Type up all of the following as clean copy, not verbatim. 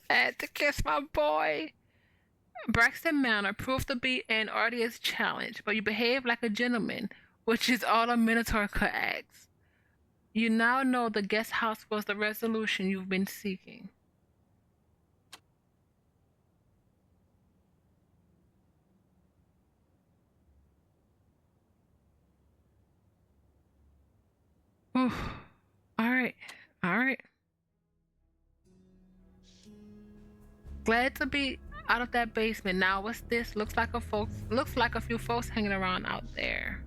Had to kiss my boy. Braxton Manor proved to be an arduous challenge, but you behaved like a gentleman, which is all a Minotaur could ask. You now know the guest house was the resolution you've been seeking. Oof. All right. All right. Glad to be out of that basement. Now what's this? Looks like a few folks hanging around out there.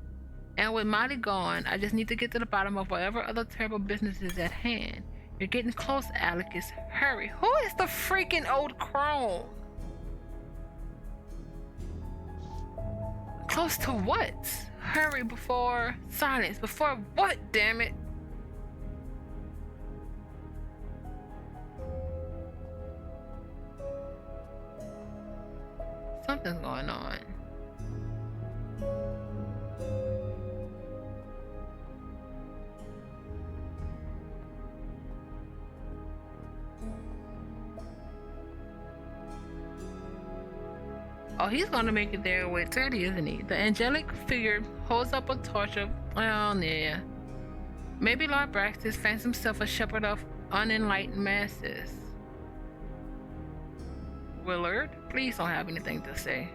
And with Molly gone, I just need to get to the bottom of whatever other terrible business is at hand. You're getting close, Alecus. Hurry. Who is the freaking old crone? Close to what? Hurry before silence. Before what, damn it? Something's going on. Oh, he's gonna make it there with Teddy, isn't he? The angelic figure holds up a torch of, well, yeah. Maybe Lord Braxton fancies himself a shepherd of unenlightened masses. Willard, please don't have anything to say.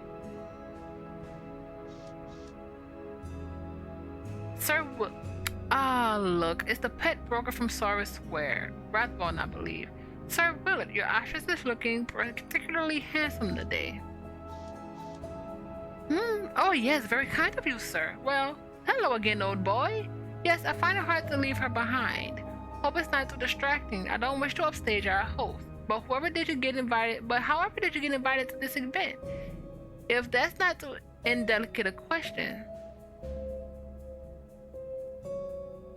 Sir look, it's the pet broker from Sorrow Square. Rathbone, I believe. Sir Willard, your actress is looking particularly handsome today. Oh yes, very kind of you, sir. Well, hello again, old boy. Yes, I find it hard to leave her behind. Hope it's not too distracting. I don't wish to upstage our host. But however did you get invited to this event? If that's not too indelicate a question.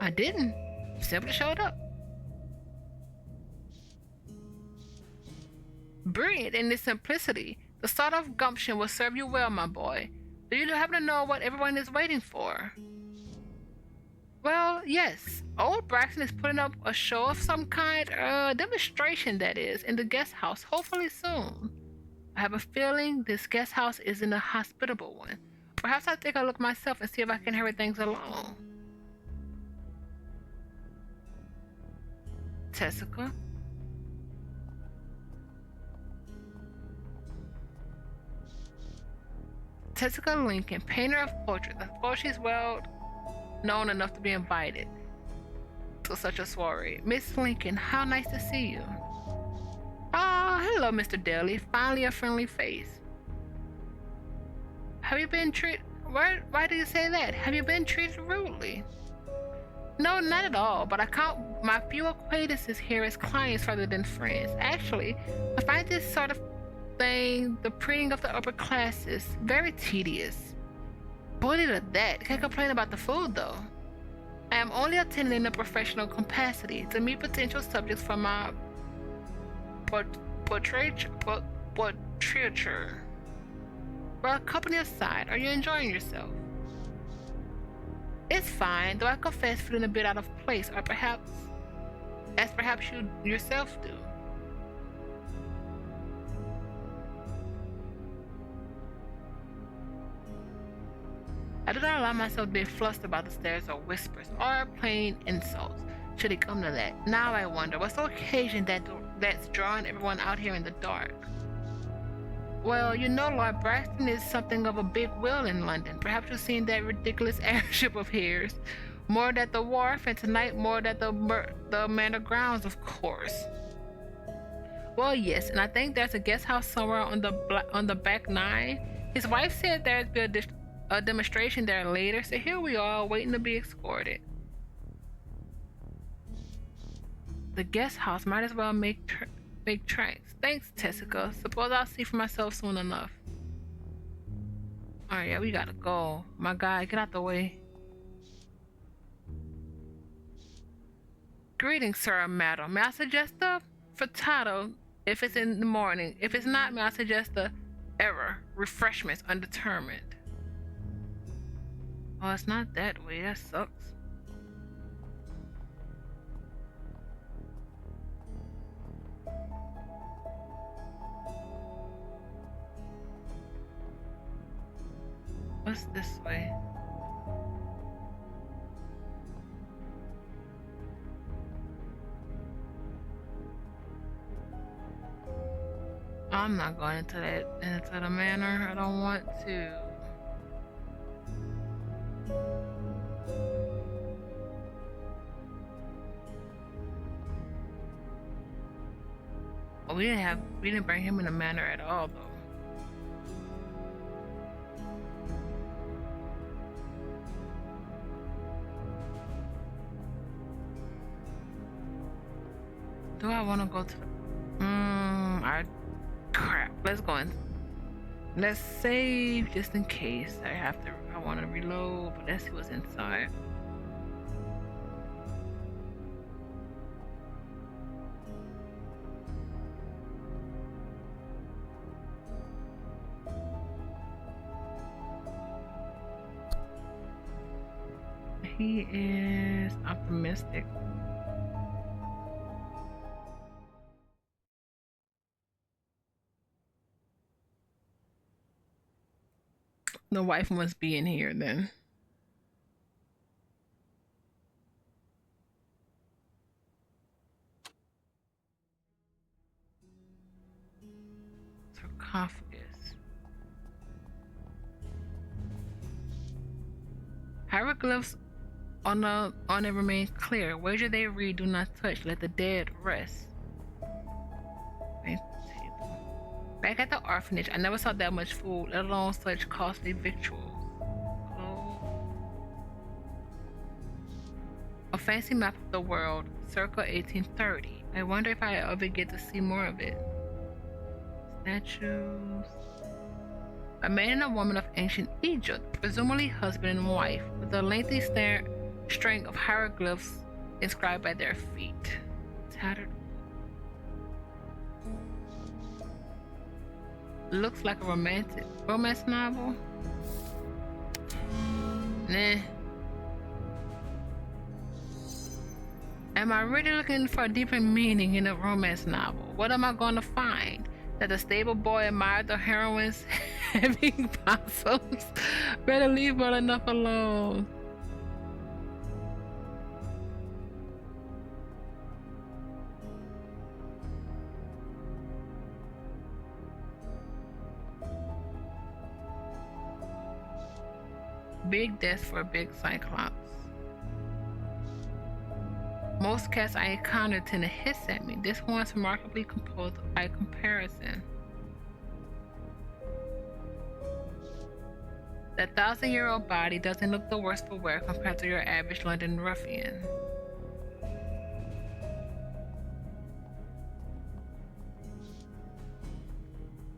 I didn't. Simply showed up. Brilliant in its simplicity. The sort of gumption will serve you well, my boy. Do you happen to know what everyone is waiting for? Well, yes. Old Braxton is putting up a show of some kind, a demonstration that is, in the guest house, hopefully soon. I have a feeling this guest house isn't a hospitable one. Perhaps I'll take a look myself and see if I can hurry things along. Tessica? Tessica Lincoln, painter of portraits. I suppose she's well known enough to be invited to such a soiree. Miss Lincoln, how nice to see you. Ah, hello, Mr. Daly. Finally a friendly face. Have you been treated... Why do you say that? Have you been treated rudely? No, not at all, but I count my few acquaintances here as clients rather than friends. Actually, I find this sort of thing, the preening of the upper classes, very tedious. Bullied at that. Can't complain about the food, though. I am only attending in a professional capacity to meet potential subjects for my portraiture. Well, company aside, are you enjoying yourself? It's fine, though I confess feeling a bit out of place, or perhaps you yourself do. I do not allow myself to be flustered about the stares or whispers, or plain insults, should it come to that. Now I wonder, what's the occasion that's drawing everyone out here in the dark? Well, you know, Lord Braxton is something of a big wheel in London. Perhaps you've seen that ridiculous airship of his. More at the wharf, and tonight more at the manor grounds, of course. Well, yes, and I think there's a guest house somewhere on the back nine. His wife said there'd be a demonstration there later, so here we are, waiting to be escorted. The guest house might as well make tracks. Thanks, Tessica. Suppose I'll see for myself soon enough. Alright, yeah, we gotta go. My guy, get out the way. Greetings, sir and madam. May I suggest a frittata if it's in the morning? If it's not, may I suggest the error? Refreshments undetermined. Oh, it's not that way. That sucks. what's this way? I'm not going into the manor. I don't want to. Oh, we didn't bring him in the manor at all though. Do I want to go to the... crap. Let's go in. Let's save just in case I want to reload, but let's see what's inside. He is optimistic. The wife must be in here then. Sarcophagus. Hieroglyphs on it remain clear. Where do they read? Do not touch. Let the dead rest. Back at the orphanage, I never saw that much food, let alone such costly victuals. A fancy map of the world, circa 1830. I wonder if I ever get to see more of it. Statues. A man and a woman of ancient Egypt, presumably husband and wife, with a lengthy string of hieroglyphs inscribed by their feet. Tattered. Looks like a romance novel. Nah. Am I really looking for a deeper meaning in a romance novel? What am I going to find? That the stable boy admired the heroine's having possums? Better leave well enough alone. Big desk for a big cyclops. Most cats I encounter tend to hiss at me. This one's remarkably composed by comparison. That 1,000-year-old body doesn't look the worse for wear compared to your average London ruffian.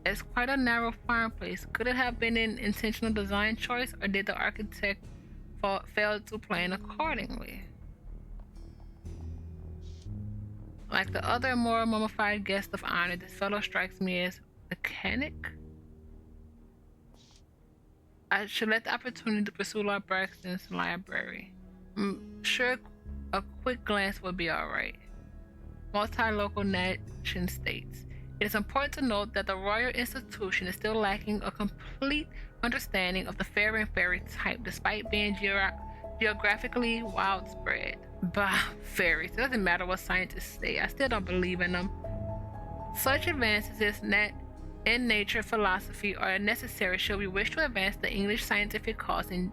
It's quite a narrow fireplace. Could it have been an intentional design choice, or did the architect fail to plan accordingly? Like the other more mummified guests of honor, this fellow strikes me as mechanic. I should let the opportunity to pursue Lord Braxton's library. Sure, a quick glance would be alright. Multi-local nation states. It is important to note that the royal institution is still lacking a complete understanding of the fairy and fairy type, despite being geographically widespread. Bah, fairies. It doesn't matter what scientists say. I still don't believe in them. Such advances in nature philosophy are necessary should we wish to advance the English scientific cause in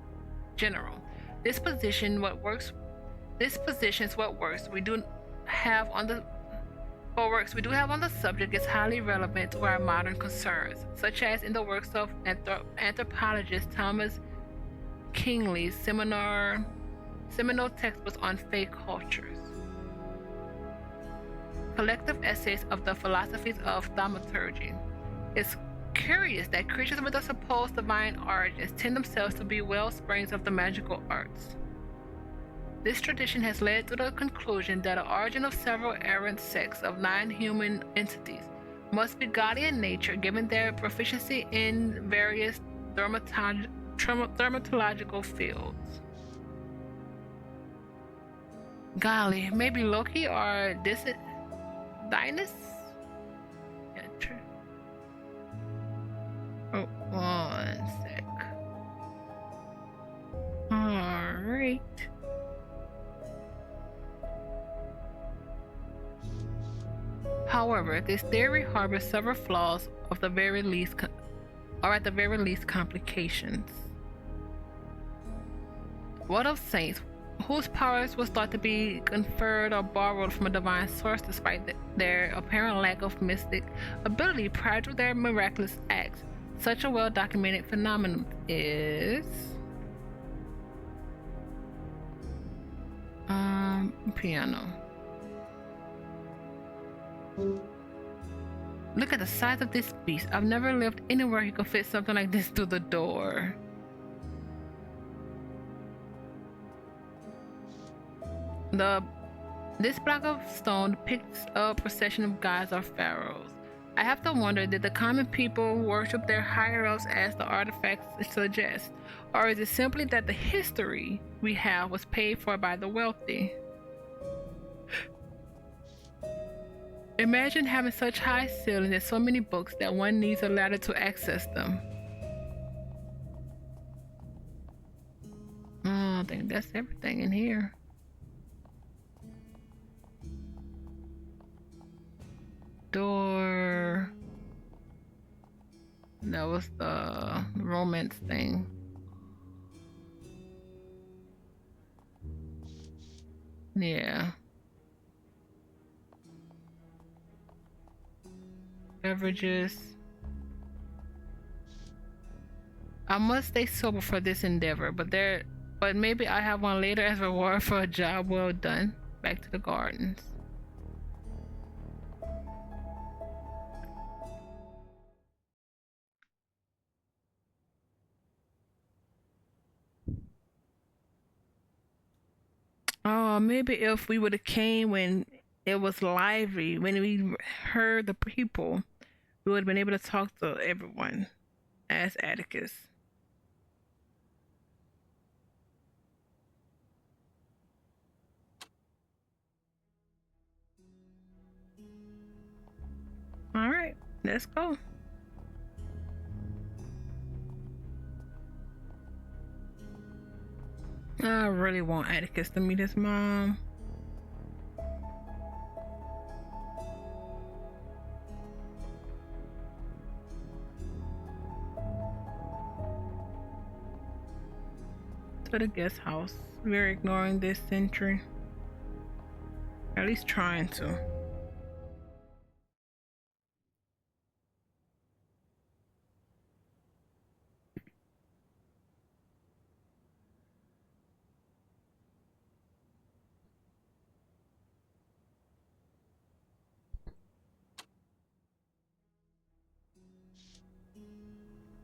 general. This position what works we do have on the subject is highly relevant to our modern concerns, such as in the works of anthropologist Thomas Kingsley's seminal textbooks on fake cultures, collective essays of the philosophies of thaumaturgy. It's curious that creatures with a supposed divine origins tend themselves to be well springs of the magical arts. This tradition has led to the conclusion that the origin of several errant sects of non-human entities must be godly in nature, given their proficiency in various dermatological fields. Golly, maybe Loki or Dionysus? Yeah, true. Oh, one sec. However, this theory harbors several flaws of the very least, or at the very least, complications. What of saints, whose powers was thought to be conferred or borrowed from a divine source despite their apparent lack of mystic ability prior to their miraculous acts? Such a well-documented phenomenon is... piano. Look at the size of this beast. I've never lived anywhere he could fit something like this through the door. This block of stone depicts a procession of gods or pharaohs. I have to wonder, did the common people worship their higher ups as the artifacts suggest? Or is it simply that the history we have was paid for by the wealthy? Imagine having such high ceilings and so many books that one needs a ladder to access them. I think that's everything in here. Door. That was the romance thing. Yeah. Beverages. I must stay sober for this endeavor, but maybe I have one later as reward for a job well done. Back to the gardens. Oh, maybe if we would have came when it was lively, when we heard the people, we would have been able to talk to everyone as Atticus. All right, let's go. I really want Atticus to meet his mom. To the guest house. We're ignoring this sentry. At least trying to.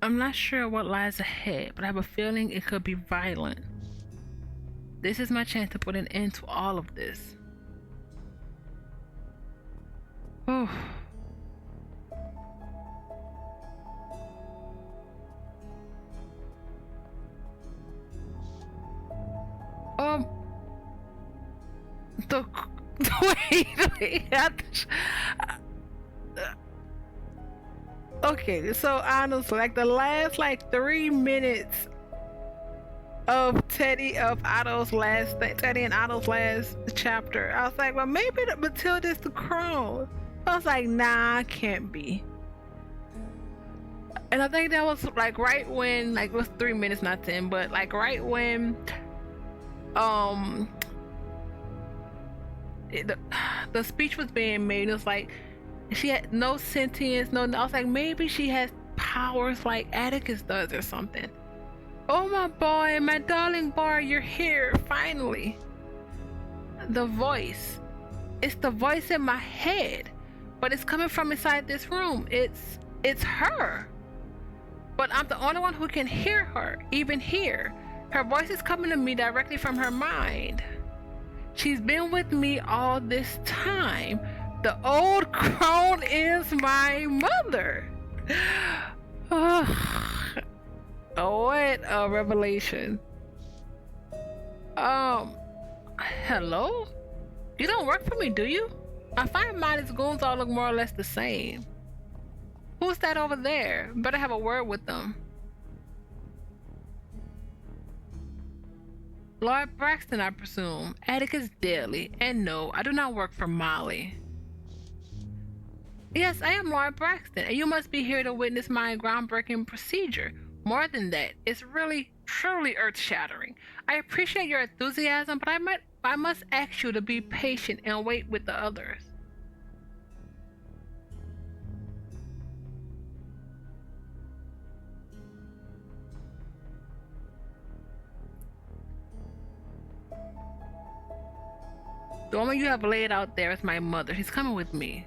I'm not sure what lies ahead, but I have a feeling it could be violent. This is my chance to put an end to all of this. Oh. The wait. Okay, so honestly, like the last 3 minutes of Teddy and Otto's last chapter, I was like, well, maybe Matilda's the crown. I was like, nah, it can't be. And I think that was right when it was 3 minutes, not 10, but right when the speech was being made. It was like she had no sentience, I was like, maybe she has powers like Atticus does or something. Oh my boy, my darling boy, you're here, finally. The voice. It's the voice in my head, but it's coming from inside this room. It's her. But I'm the only one who can hear her, even here. Her voice is coming to me directly from her mind. She's been with me all this time. The old crone is my mother. Oh, what a revelation. Hello? You don't work for me, do you? I find Molly's goons all look more or less the same. Who's that over there? Better have a word with them. Lord Braxton, I presume. Atticus Daly. And no, I do not work for Molly. Yes, I am Laura Braxton, and you must be here to witness my groundbreaking procedure. More than that, it's really, truly earth shattering. I appreciate your enthusiasm, but I must ask you to be patient and wait with the others. The woman you have laid out there is my mother. She's coming with me.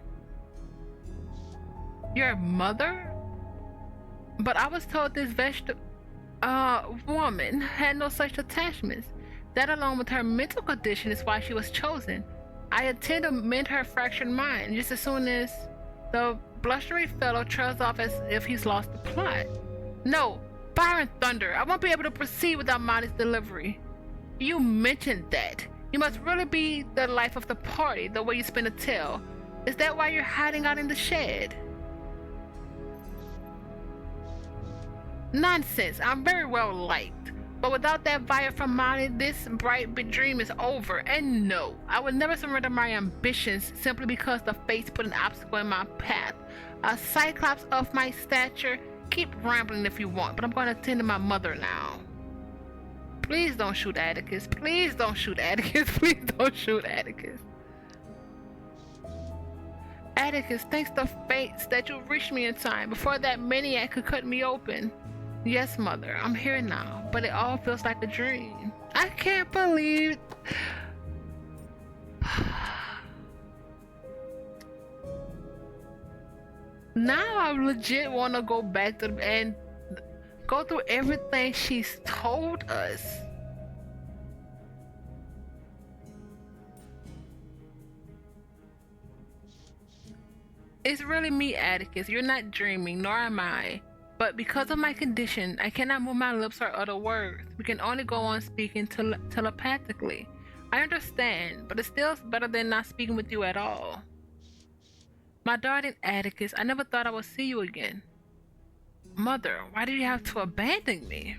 Your mother? But I was told this vegetable woman had no such attachments. That along with her mental condition is why she was chosen. I intend to mend her fractured mind just as soon as the blustery fellow trails off as if he's lost the plot. No, fire and thunder. I won't be able to proceed without Molly's delivery. You mentioned that. You must really be the life of the party, the way you spin a tale. Is that why you're hiding out in the shed? Nonsense. I'm very well liked. But without that fire from Molly, this bright big dream is over. And no, I would never surrender my ambitions simply because the fates put an obstacle in my path. A cyclops of my stature. Keep rambling if you want, but I'm going to attend to my mother now. Please don't shoot Atticus. Please don't shoot Atticus. Please don't shoot Atticus. Atticus, thanks to fates that you reached me in time before that maniac could cut me open. Yes, mother, I'm here now, but it all feels like a dream. I can't believe... Now I legit want to go back to and go through everything she's told us. It's really me, Atticus. You're not dreaming, nor am I. But because of my condition, I cannot move my lips or utter words. We can only go on speaking telepathically. I understand, but it's still better than not speaking with you at all. My darling Atticus, I never thought I would see you again. Mother, why did you have to abandon me?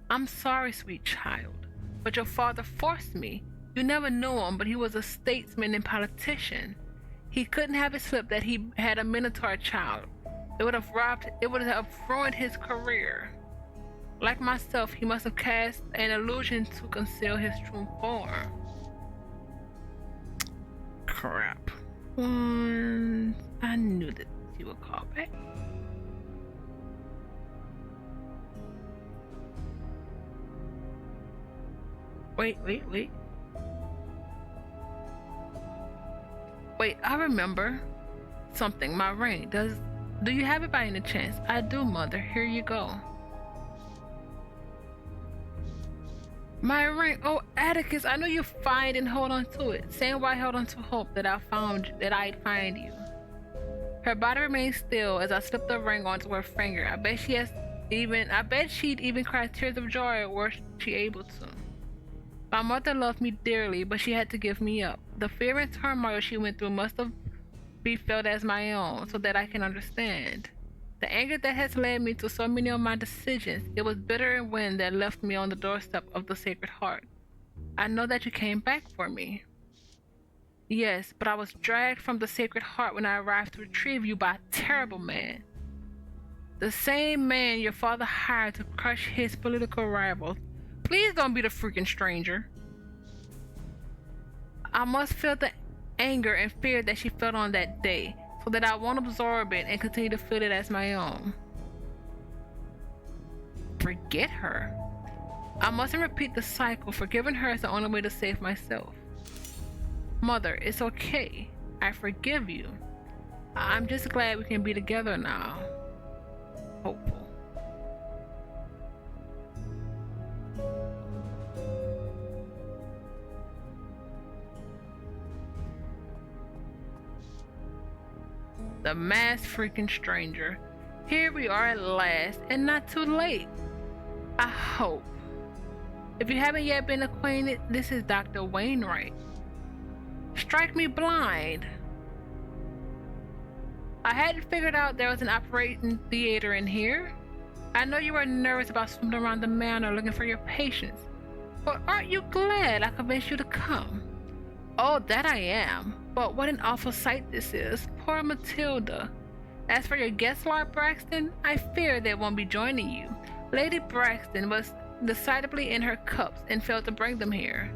I'm sorry, sweet child, but your father forced me. You never knew him, but he was a statesman and politician. He couldn't have it slip that he had a Minotaur child. It would have ruined his career. Like myself, he must have cast an illusion to conceal his true form. Crap. I knew that you would call back. Wait. Wait, I remember something. My ring. Do you have it by any chance? I do, mother. Here you go. My ring. Oh, Atticus, I know you find and hold on to it. Same way I held on to hope that I'd find you. Her body remained still as I slipped the ring onto her finger. I bet she'd even cry tears of joy were she able to. My mother loved me dearly, but she had to give me up. The fear and turmoil she went through must have been felt as my own, so that I can understand. The anger that has led me to so many of my decisions, it was bitter and wind that left me on the doorstep of the Sacred Heart. I know that you came back for me. Yes, but I was dragged from the Sacred Heart when I arrived to retrieve you by a terrible man. The same man your father hired to crush his political rivals. Please don't be the freaking stranger. I must feel the anger and fear that she felt on that day, so that I won't absorb it and continue to feel it as my own. Forget her? I mustn't repeat the cycle. Forgiving her is the only way to save myself. Mother, it's okay. I forgive you. I'm just glad we can be together now. Hopeful. The masked freaking stranger. Here we are at last, and not too late. I hope. If you haven't yet been acquainted, this is Dr. Wainwright. Strike me blind. I hadn't figured out there was an operating theater in here. I know you were nervous about swimming around the manor looking for your patients, but aren't you glad I convinced you to come? Oh, that I am. But what an awful sight this is. Poor Matilda. As for your guest, Lord Braxton, I fear they won't be joining you. Lady Braxton was decidedly in her cups and failed to bring them here.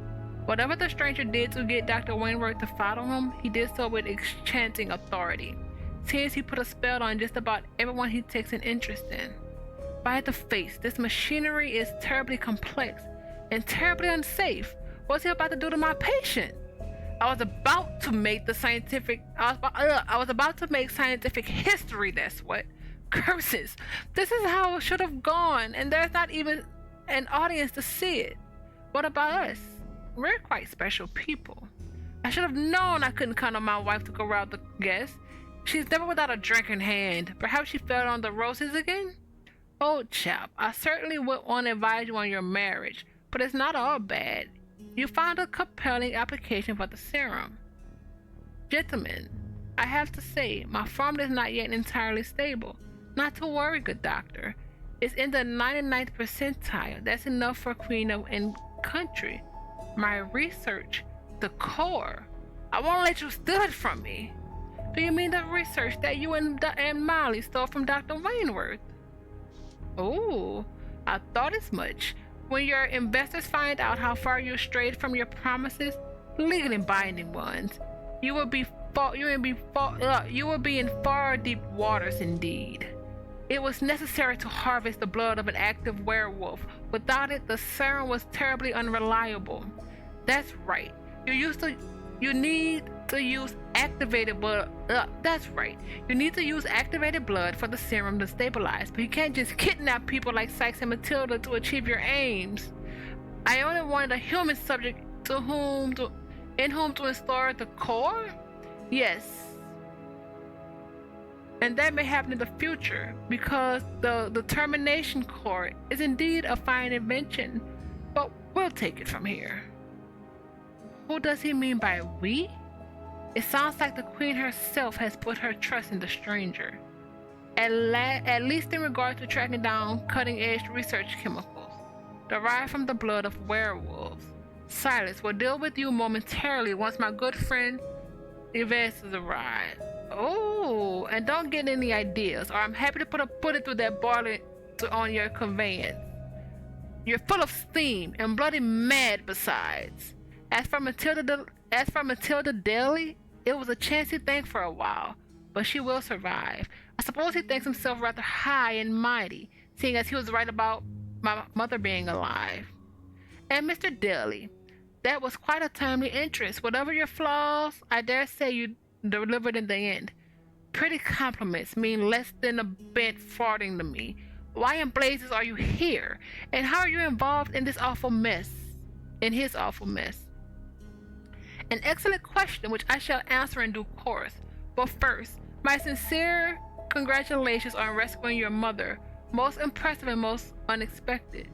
Whatever the stranger did to get Dr. Wainwright to follow him, he did so with enchanting authority, since he put a spell on just about everyone he takes an interest in. By the face, this machinery is terribly complex and terribly unsafe. What's he about to do to my patient? I was about to make scientific history, that's what. Curses. This is how it should have gone, and there's not even an audience to see it. What about us? We're quite special people. I should have known I couldn't count on my wife to go around the guests. She's never without a drink in hand. Perhaps she fell on the roses again? Old chap, I certainly would want to advise you on your marriage, but it's not all bad. You found a compelling application for the serum. Gentlemen, I have to say, my formula is not yet entirely stable. Not to worry, good doctor. It's in the 99th percentile. That's enough for Queen and country. My research, the core. I won't let you steal it from me. Do you mean the research that you and Molly stole from Dr. Wainwright? Oh, I thought as much. When your investors find out how far you strayed from your promises, legally binding ones, you will be in far deep waters indeed. It was necessary to harvest the blood of an active werewolf. Without it, the serum was terribly unreliable. That's right. You need to use activated blood. That's right. You need to use activated blood for the serum to stabilize, but you can't just kidnap people like Sykes and Matilda to achieve your aims. I only wanted a human subject in whom to install the core? Yes. And that may happen in the future, because the termination core is indeed a fine invention, but we'll take it from here. Who does he mean by we? It sounds like the Queen herself has put her trust in the stranger. At least in regard to tracking down cutting-edge research chemicals derived from the blood of werewolves. Silas will deal with you momentarily once my good friend Yves has arrived. Oh, and don't get any ideas, or I'm happy to put it through that boiler on your conveyance. You're full of steam and bloody mad besides. As for Matilda Daly, it was a chance he thanked for a while, but she will survive. I suppose he thinks himself rather high and mighty, seeing as he was right about my mother being alive. And Mr. Daly, that was quite a timely interest. Whatever your flaws, I dare say you delivered in the end. Pretty compliments mean less than a bed farting to me. Why in blazes are you here? And how are you involved in this awful mess? In his awful mess? An excellent question which I shall answer in due course. But first, my sincere congratulations on rescuing your mother. Most impressive and most unexpected.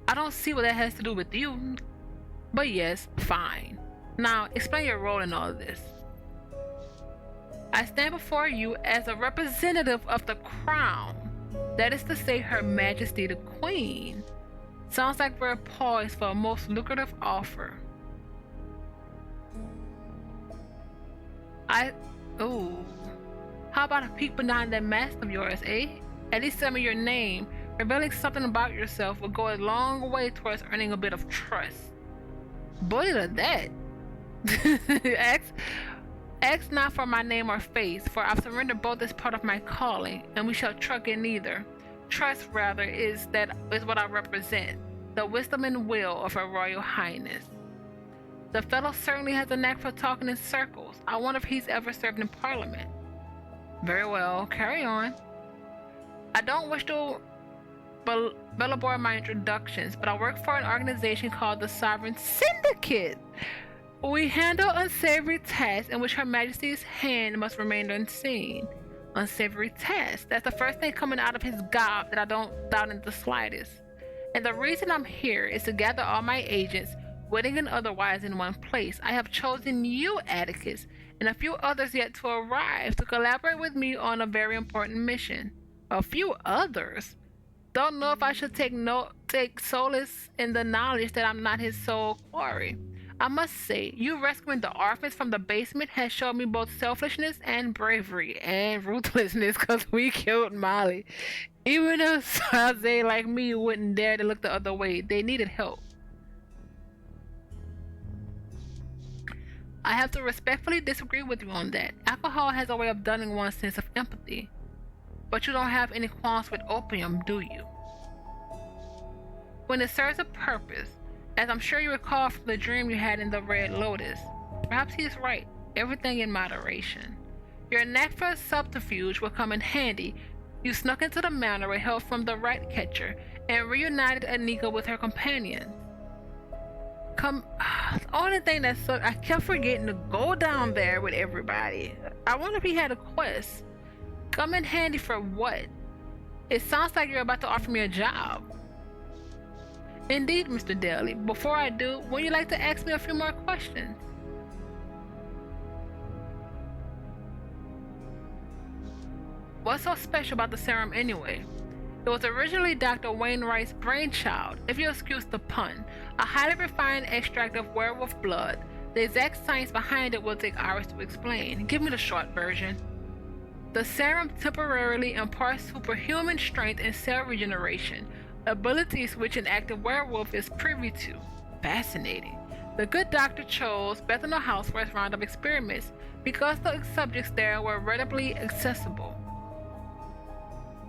I don't see what that has to do with you. But yes, fine. Now, explain your role in all of this. I stand before you as a representative of the crown. That is to say, Her Majesty the Queen. Sounds like we're poised for a most lucrative offer. How about a peek behind that mask of yours, eh? At least tell me your name. Revealing something about yourself will go a long way towards earning a bit of trust. Bully to that. Ask not for my name or face, for I've surrendered both as part of my calling, and we shall truck in neither. Trust, rather, is what I represent, the wisdom and will of Her Royal Highness. The fellow certainly has a knack for talking in circles. I wonder if he's ever served in Parliament. Very well, carry on. I don't wish to belabor my introductions, but I work for an organization called the Sovereign Syndicate. We handle unsavory tasks in which Her Majesty's hand must remain unseen. Unsavory tasks. That's the first thing coming out of his gob that I don't doubt in the slightest. And the reason I'm here is to gather all my agents, witting and otherwise, in one place. I have chosen you, Atticus, and a few others yet to arrive, to collaborate with me on a very important mission. A few others? Don't know if I should take solace in the knowledge that I'm not his sole quarry. I must say, you rescuing the orphans from the basement has shown me both selfishness and bravery and ruthlessness because we killed Molly. Even if Saze like me wouldn't dare to look the other way, they needed help. I have to respectfully disagree with you on that. Alcohol has a way of dulling one's sense of empathy. But you don't have any qualms with opium, do you? When it serves a purpose, as I'm sure you recall from the dream you had in the Red Lotus, perhaps he's right. Everything in moderation. Your knack for subterfuge will come in handy. You snuck into the manor with help from the rat catcher and reunited Anika with her companions. The only thing that sucked, I kept forgetting to go down there with everybody. I wonder if he had a quest. Come in handy for what? It sounds like you're about to offer me a job. Indeed, Mr. Daly. Before I do, would you like to ask me a few more questions? What's so special about the serum anyway? It was originally Dr. Wainwright's brainchild, if you excuse the pun, a highly refined extract of werewolf blood. The exact science behind it will take hours to explain. Give me the short version. The serum temporarily imparts superhuman strength and cell regeneration, abilities which an active werewolf is privy to. Fascinating. The good doctor chose Bethel House for his round of experiments because the subjects there were readily accessible.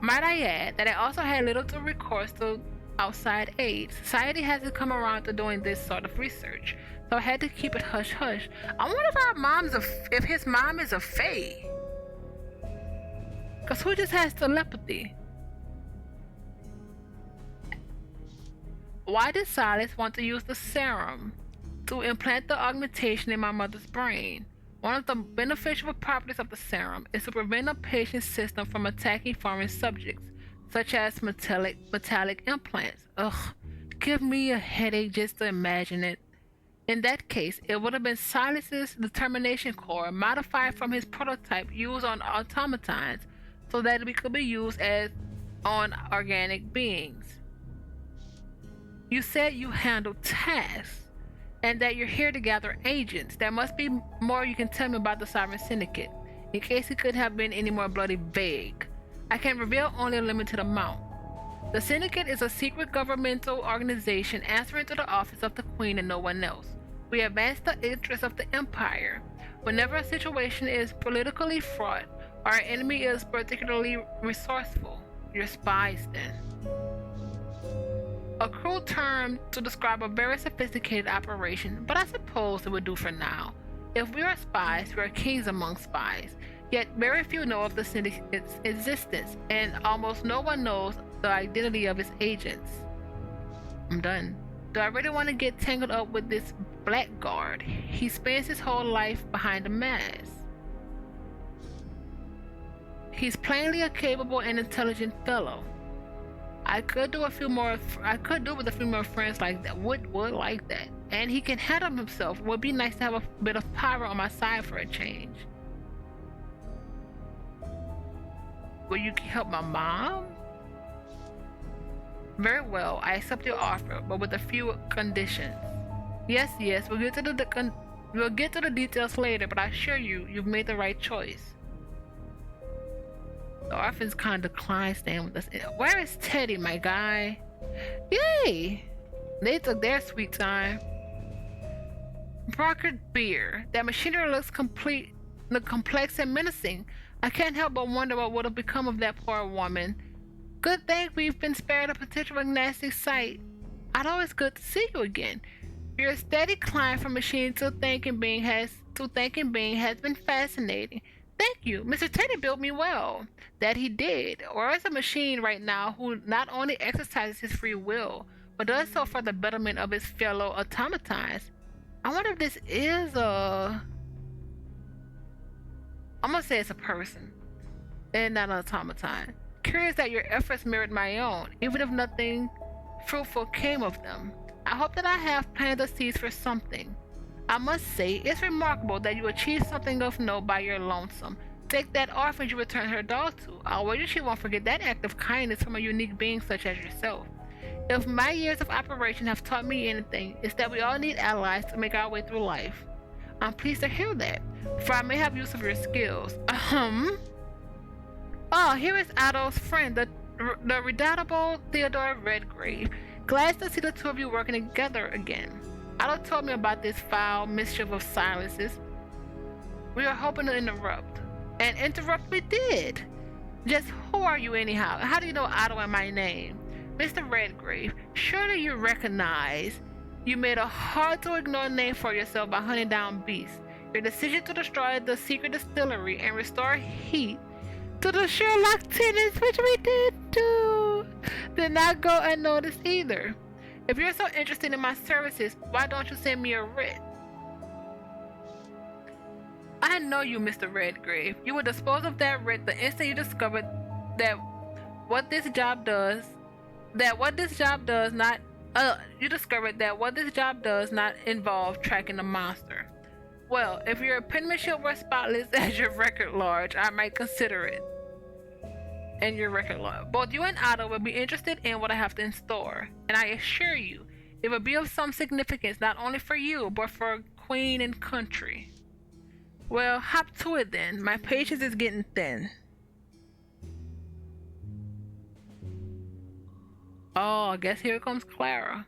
Might I add that I also had little to recourse to outside aid. Society hasn't come around to doing this sort of research, so I had to keep it hush-hush. I wonder if his mom is a fae. Cause who just has telepathy? Why did Silas want to use the serum to implant the augmentation in my mother's brain? One of the beneficial properties of the serum is to prevent a patient's system from attacking foreign subjects, such as metallic implants. Ugh, give me a headache just to imagine it. In that case, it would have been Silas's determination core modified from his prototype used on automatons, so that it could be used as on organic beings. You said you handle tasks, and that you're here to gather agents. There must be more you can tell me about the Sovereign Syndicate, in case it could have been any more bloody vague. I can reveal only a limited amount. The Syndicate is a secret governmental organization answering to the office of the Queen and no one else. We advance the interests of the Empire. Whenever a situation is politically fraught, our enemy is particularly resourceful. You're spies, then. A cruel term to describe a very sophisticated operation, but I suppose it would do for now. If we are spies, we are kings among spies, yet very few know of the Syndicate's existence, and almost no one knows the identity of its agents. I'm done. Do I really want to get tangled up with this blackguard? He spends his whole life behind a mask. He's plainly a capable and intelligent fellow. I could do with a few more friends like that. Would like that. And he can handle himself. Would be nice to have a bit of power on my side for a change. Will you help my mom? Very well, I accept your offer, but with a few conditions. Yes, we'll get to the details later, but I assure you, you've made the right choice. The orphans kind of declined staying with us. Where is Teddy, my guy? Yay! They took their sweet time. Brockert beer. That machinery looks complex and menacing. I can't help but wonder what would have become of that poor woman. Good thing we've been spared a potential nasty sight. I'd always good to see you again. Your steady climb from machine to thinking being has been fascinating. Thank you. Mr. Teddy built me well. That he did. Or is a machine right now who not only exercises his free will, but does so for the betterment of his fellow automatons. I wonder if this is I'm gonna say it's a person and not an automaton. Curious that your efforts mirrored my own, even if nothing fruitful came of them. I hope that I have planted the seeds for something. I must say, it's remarkable that you achieved something of note by your lonesome. take that orphanage you returned her doll to. I'll wager she won't forget that act of kindness from a unique being such as yourself. If my years of operation have taught me anything, it's that we all need allies to make our way through life. I'm pleased to hear that, for I may have use of your skills. Oh, here is Otto's friend, the redoubtable Theodore Redgrave. Glad to see the two of you working together again. Otto told me about this foul mischief of silences. We are hoping to interrupt. And interrupt we did. Just who are you anyhow? How do you know Otto and my name? Mr. Redgrave, surely you recognize you made a hard-to-ignore name for yourself by hunting down beasts. Your decision to destroy the secret distillery and restore heat to the Sherlock tenants, which we did too, did not go unnoticed either. If you're so interested in my services, why don't you send me a writ? I know you, Mr. Redgrave. You would dispose of that writ the instant you discovered that what this job does not involve tracking the monster. Well, if your penmanship were spotless as your record large, I might consider it. And your record large. Both you and Otto will be interested in what I have in store, and I assure you, it will be of some significance not only for you, but for Queen and country. Well, hop to it then. My patience is getting thin. Oh, I guess here comes Clara.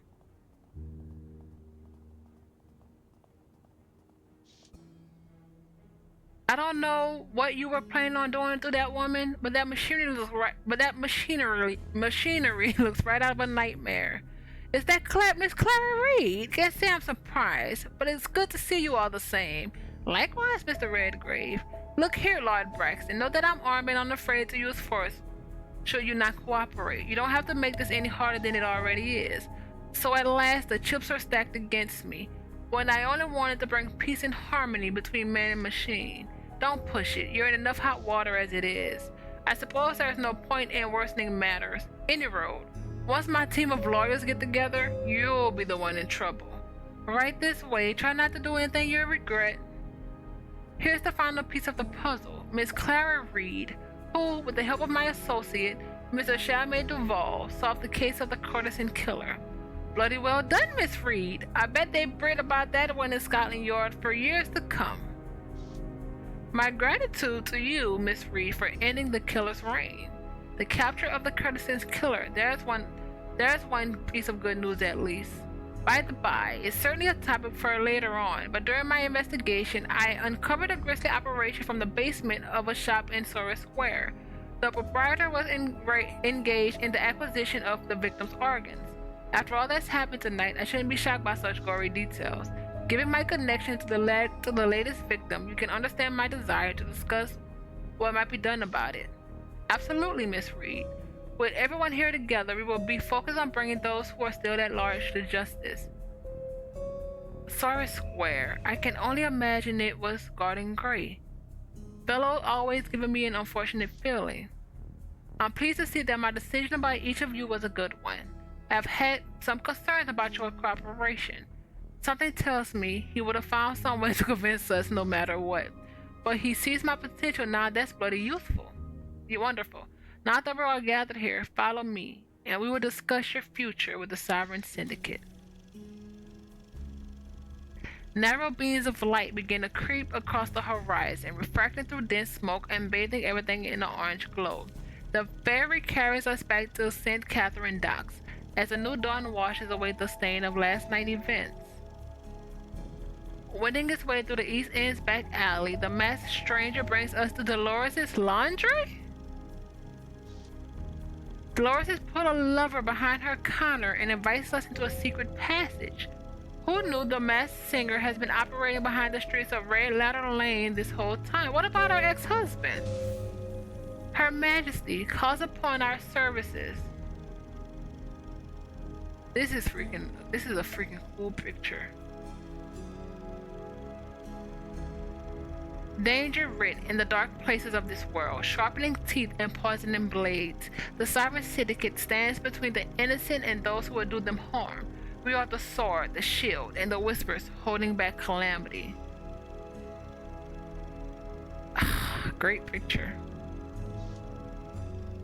I don't know what you were planning on doing to that woman, but that machinery looks right. But that machinery looks right out of a nightmare. Is that Miss Clara Reed? Can't say I'm surprised, but it's good to see you all the same. Likewise, Mr. Redgrave. Look here, Lord Braxton. Know that I'm armed and unafraid to use force should you not cooperate. You don't have to make this any harder than it already is. So at last, the chips are stacked against me, when I only wanted to bring peace and harmony between man and machine. Don't push it. You're in enough hot water as it is. I suppose there's no point in worsening matters. Any road. Once my team of lawyers get together, you'll be the one in trouble. Right this way. Try not to do anything you'll regret. Here's the final piece of the puzzle. Miss Clara Reed, who, with the help of my associate, Mr. Chalmé Duval, solved the case of the courtesan killer. Bloody well done, Miss Reed. I bet they brit about that one in Scotland Yard for years to come. My gratitude to you, Miss Reed, for ending the killer's reign. The capture of the courtesan's killer. There's one piece of good news at least. By the by, it's certainly a topic for later on, but during my investigation, I uncovered a grisly operation from the basement of a shop in Sorry Square. The proprietor was engaged in the acquisition of the victim's organs. After all that's happened tonight, I shouldn't be shocked by such gory details. Given my connection to the latest victim, you can understand my desire to discuss what might be done about it. Absolutely, Miss Reed. With everyone here together, we will be focused on bringing those who are still at large to justice. Sorry Square. I can only imagine it was Garden Grey. Fellow always giving me an unfortunate feeling. I'm pleased to see that my decision about each of you was a good one. I've had some concerns about your cooperation. Something tells me he would have found some way to convince us no matter what. But he sees my potential now. That's bloody useful. You're wonderful. Now that we're all gathered here, follow me, and we will discuss your future with the Sovereign Syndicate. Narrow beams of light begin to creep across the horizon, refracting through dense smoke and bathing everything in an orange glow. The ferry carries us back to St. Catherine docks, as the new dawn washes away the stain of last night's events. Wending its way through the East End's back alley, the masked stranger brings us to Dolores' laundry? Dolores has put a lover behind her counter and invites us into a secret passage. Who knew the masked singer has been operating behind the streets of Red Ladder Lane this whole time? What about her ex-husband? Her Majesty calls upon our services. This is a freaking cool picture. Danger writ in the dark places of this world, sharpening teeth and poisoning blades. The Sovereign Syndicate stands between the innocent and those who will do them harm. We are the sword, the shield, and the whispers holding back calamity. great picture.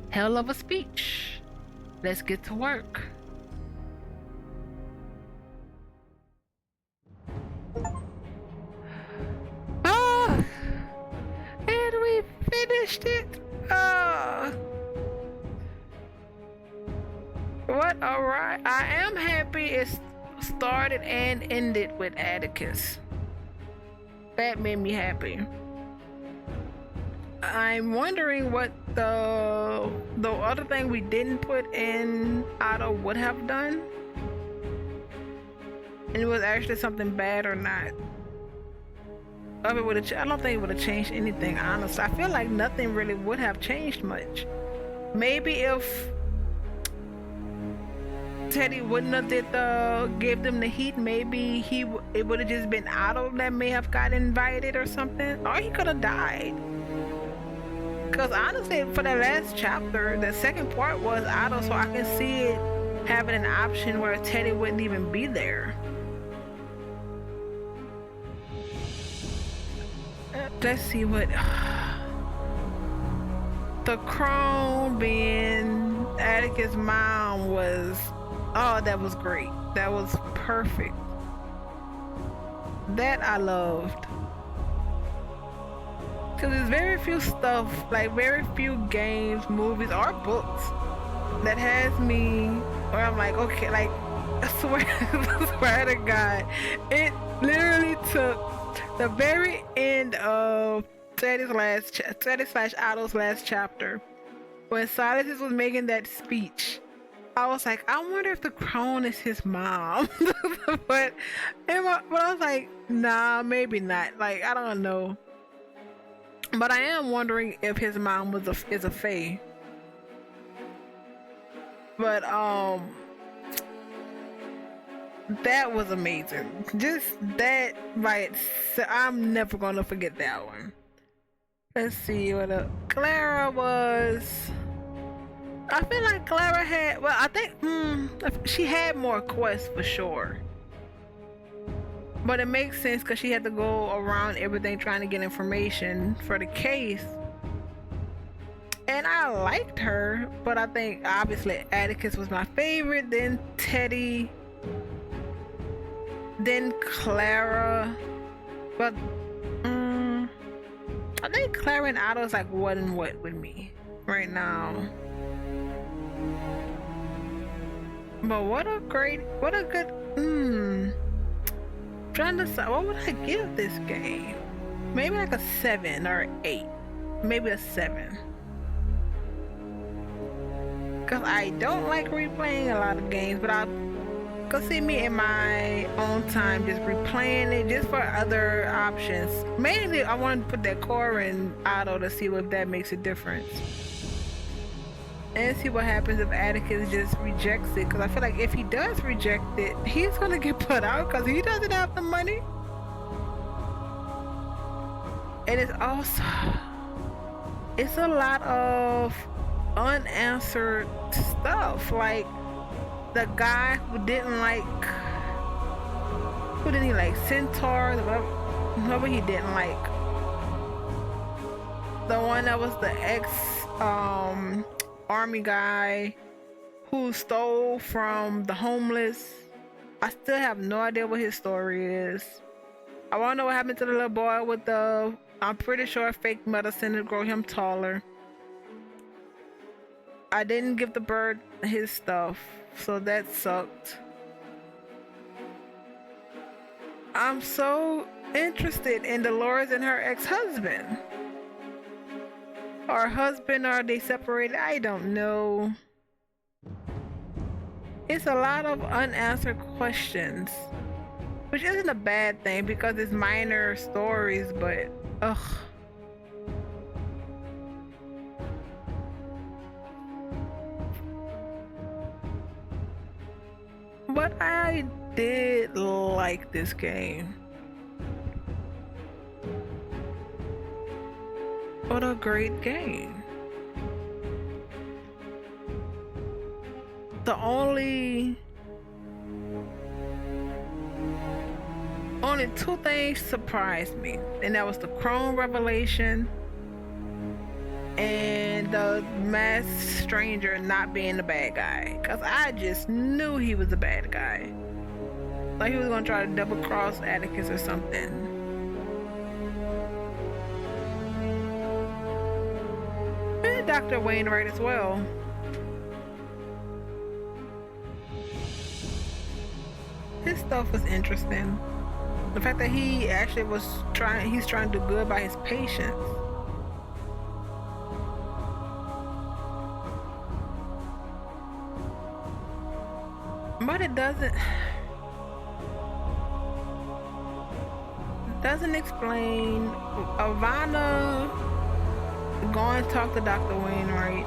Hell of a speech. Let's get to work. Ah, and we finished it. Ah. What a ride. I am happy it started and ended with Atticus. That made me happy. I'm wondering what the other thing we didn't put in Otto would have done. And it was actually something bad or not. I don't think it would have changed anything, honestly. I feel like nothing really would have changed much. Maybe if Teddy wouldn't have gave them the heat, maybe it would have just been Otto that may have got invited or something. Or he could have died. Because honestly, for the last chapter, the second part was Otto, so I can see it having an option where Teddy wouldn't even be there. Let's see what... The crone being Atticus' mom was... Oh, that was great. That was perfect. That I loved. Because there's very few stuff, like very few games, movies, or books that has me where I'm like, okay, like, I swear to God, it literally took the very end of Teddy/Otto's last chapter when Silas was making that speech. I was like, I wonder if the crone is his mom. but I was like, nah, maybe not. Like, I don't know. But I am wondering if his mom is a fae. But that was amazing. Just that right. So I'm never gonna forget that one. Let's see what Clara was. I feel like Clara had, well, I think she had more quests for sure. But it makes sense because she had to go around everything trying to get information for the case. And I liked her, but I think obviously Atticus was my favorite, then Teddy, then Clara. But I think Clara and Otto's like what and what with me right now. But what a good, trying to decide, what would I give this game? Maybe like a 7 or 8. Maybe a 7. Because I don't like replaying a lot of games, but I could see me in my own time just replaying it just for other options. Mainly, I wanted to put that core in Otto to see if that makes a difference. And see what happens if Atticus just rejects it, because I feel like if he does reject it, he's gonna get put out because he doesn't have the money. And it's also, it's a lot of unanswered stuff, like the guy who didn't he like Centaur, whoever he didn't like, the one that was the ex army guy who stole from the homeless. I still have no idea what his story is. I want to know what happened to the little boy with the, I'm pretty sure, fake medicine to grow him taller. I didn't give the bird his stuff, so that sucked. I'm so interested in Dolores and her ex-husband. Or husband, are they separated? I don't know. It's a lot of unanswered questions, which isn't a bad thing because it's minor stories, but ugh. But I did like this game. What a great game. The only two things surprised me, and that was the Chrome revelation and the masked stranger not being the bad guy. Cause I just knew he was the bad guy. Like he was gonna try to double cross Atticus or something. And Dr. Wainwright as well. His stuff was interesting. The fact that he actually he's trying to do good by his patients. But it doesn't explain Ivana going to talk to Dr. Wainwright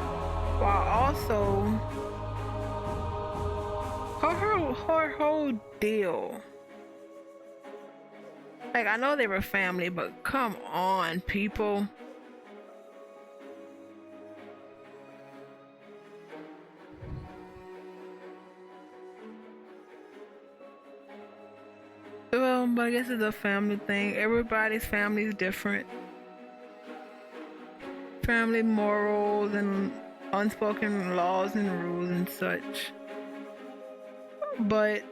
while also her whole deal. Like, I know they were family, but come on, people. Well, but I guess it's a family thing. Everybody's family is different. Family morals and unspoken laws and rules and such. But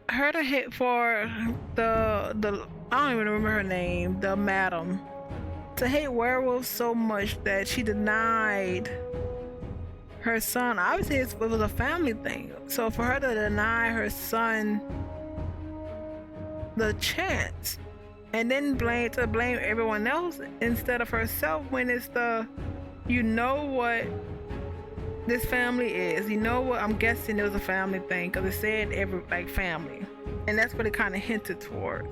her to hit for the I don't even remember her name, the madam, to hate werewolves so much that she denied her son. Obviously it was a family thing, so for her to deny her son the chance and then blame everyone else instead of herself, when it's you know what this family is, you know what, I'm guessing it was a family thing because it said family, and that's what it kind of hinted toward.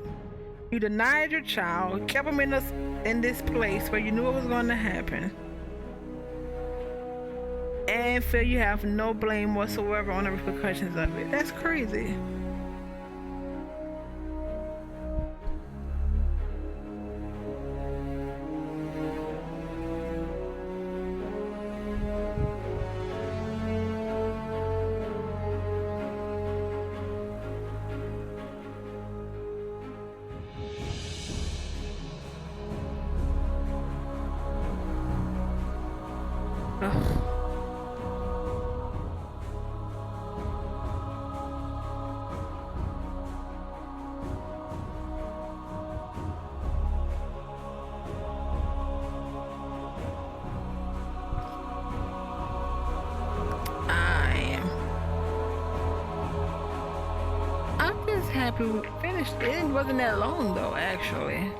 You denied your child, kept him in this place where you knew it was going to happen, and feel you have no blame whatsoever on the repercussions of it. That's crazy. Happy we finished it. It wasn't that long though, actually.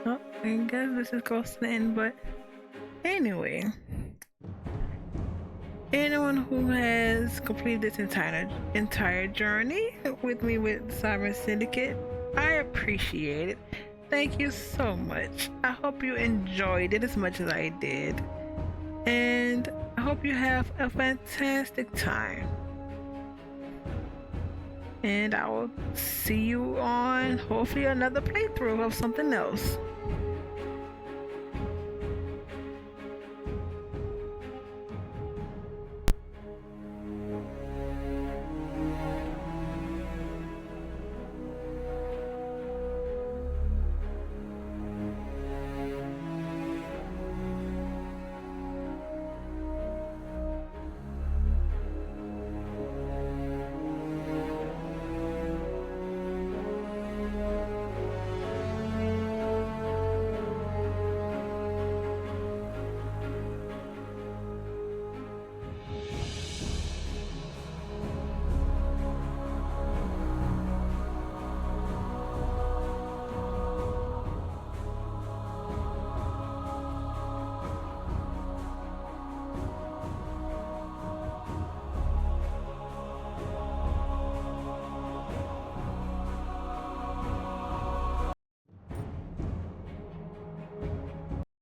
Oh, I guess this is close to the end, but anyway. Anyone who has completed this entire journey with me with Cyber Syndicate, I appreciate it. Thank you so much. I hope you enjoyed it as much as I did. And I hope you have a fantastic time. And I will see you on hopefully another playthrough of something else.